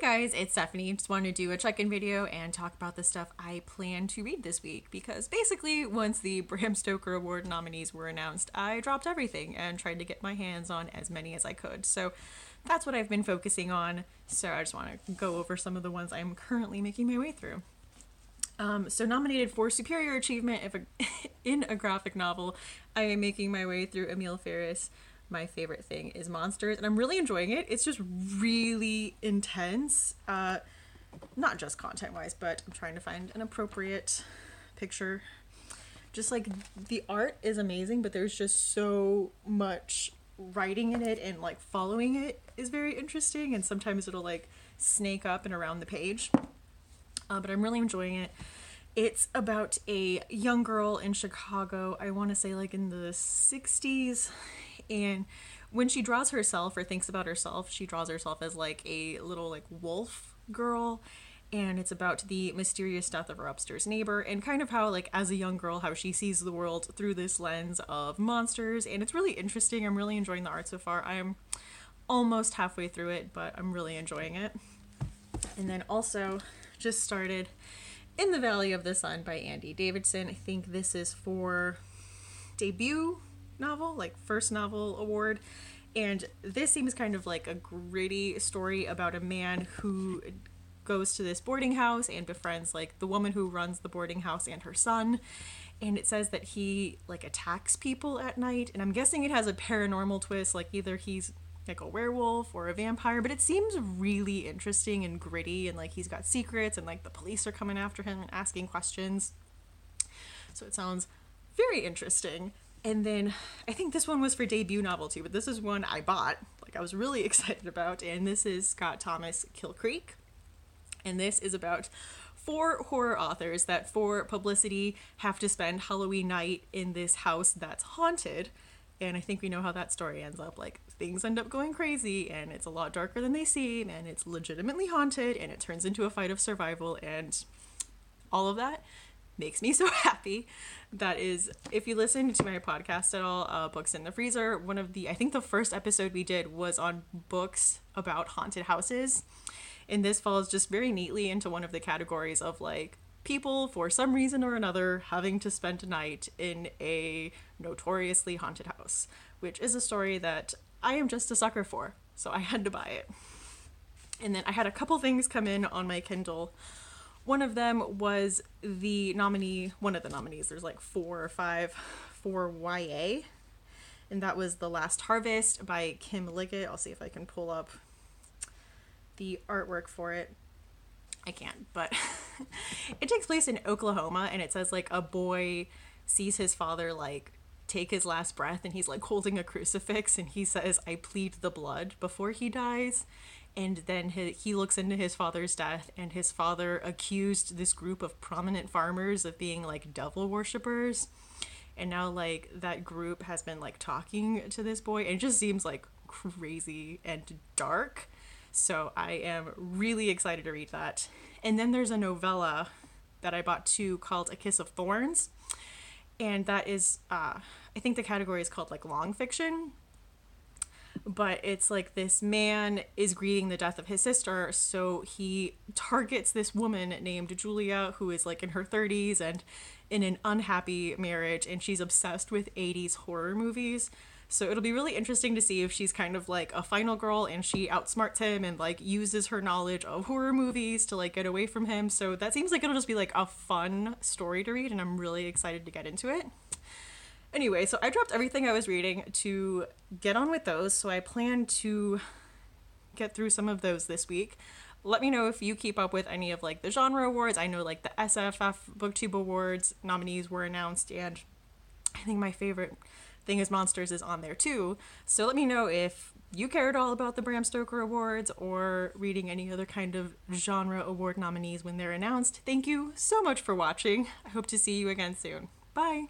Hey guys, it's Stephanie. Just wanted to do a check-in video and talk about the stuff I plan to read this week because basically once the Bram Stoker Award nominees were announced, I dropped everything and tried to get my hands on as many as I could. So that's what I've been focusing on. So I just want to go over some of the ones I'm currently making my way through. So nominated for Superior Achievement in a graphic novel, I am making my way through Emil Feris. My favorite thing is monsters, and I'm really enjoying it. It's just really intense, not just content-wise, but I'm trying to find an appropriate picture. Just like the art is amazing, but there's just so much writing in it, and like following it is very interesting, and sometimes it'll like snake up and around the page. But I'm really enjoying it. It's about a young girl in Chicago, I want to say like in the 60s, and when she draws herself or thinks about herself, she draws herself as like a little like wolf girl, and it's about the mysterious death of her upstairs neighbor and kind of how like as a young girl how she sees the world through this lens of monsters, and it's really interesting. I'm really enjoying the art so far. I am almost halfway through it, but I'm really enjoying it. And then also just started In the Valley of the Sun by Davidson. I think this is for debut novel, like first novel award, and this seems kind of like a gritty story about a man who goes to this boarding house and befriends like the woman who runs the boarding house and her son, and it says that he like attacks people at night, and I'm guessing it has a paranormal twist, like either he's like a werewolf or a vampire, but it seems really interesting and gritty, and like he's got secrets and like the police are coming after him and asking questions, so it sounds very interesting. And then I think this one was for debut novel too, but this is one I bought, like I was really excited about, and this is Scott Thomas Kill Creek, and this is about 4 horror authors that for publicity have to spend Halloween night in this house that's haunted. And I think we know how that story ends up. Like, things end up going crazy, and it's a lot darker than they seem, and it's legitimately haunted, and it turns into a fight of survival, and all of that makes me so happy. That is, if you listen to my podcast at all, Books in the Freezer, I think the first episode we did was on books about haunted houses, and this falls just very neatly into one of the categories of, like, people, for some reason or another, having to spend a night in a notoriously haunted house, which is a story that I am just a sucker for, so I had to buy it. And then I had a couple things come in on my Kindle. One of them was one of the nominees, there's like 4 or 5 for YA, and that was The Last Harvest by Kim Liggett. I'll see if I can pull up the artwork for it. I can't, but it takes place in Oklahoma, and it says like a boy sees his father like take his last breath, and he's like holding a crucifix, and he says, "I plead the blood," before he dies. And then he looks into his father's death, and his father accused this group of prominent farmers of being like devil worshippers, and now like that group has been like talking to this boy, and it just seems like crazy and dark. So I am really excited to read that. And then there's a novella that I bought too called A Kiss of Thorns. And that is, I think the category is called like long fiction. But it's like this man is grieving the death of his sister. So he targets this woman named Julia, who is like in her 30s and in an unhappy marriage. And she's obsessed with 80s horror movies. So it'll be really interesting to see if she's kind of like a final girl and she outsmarts him and like uses her knowledge of horror movies to like get away from him. So that seems like it'll just be like a fun story to read, and I'm really excited to get into it. Anyway, so I dropped everything I was reading to get on with those, so I plan to get through some of those this week. Let me know if you keep up with any of like the genre awards. I know like the SFF BookTube Awards nominees were announced, and I think my favorite thing is Monsters is on there too. So let me know if you care at all about the Bram Stoker Awards or reading any other kind of genre award nominees when they're announced. Thank you so much for watching. I hope to see you again soon. Bye!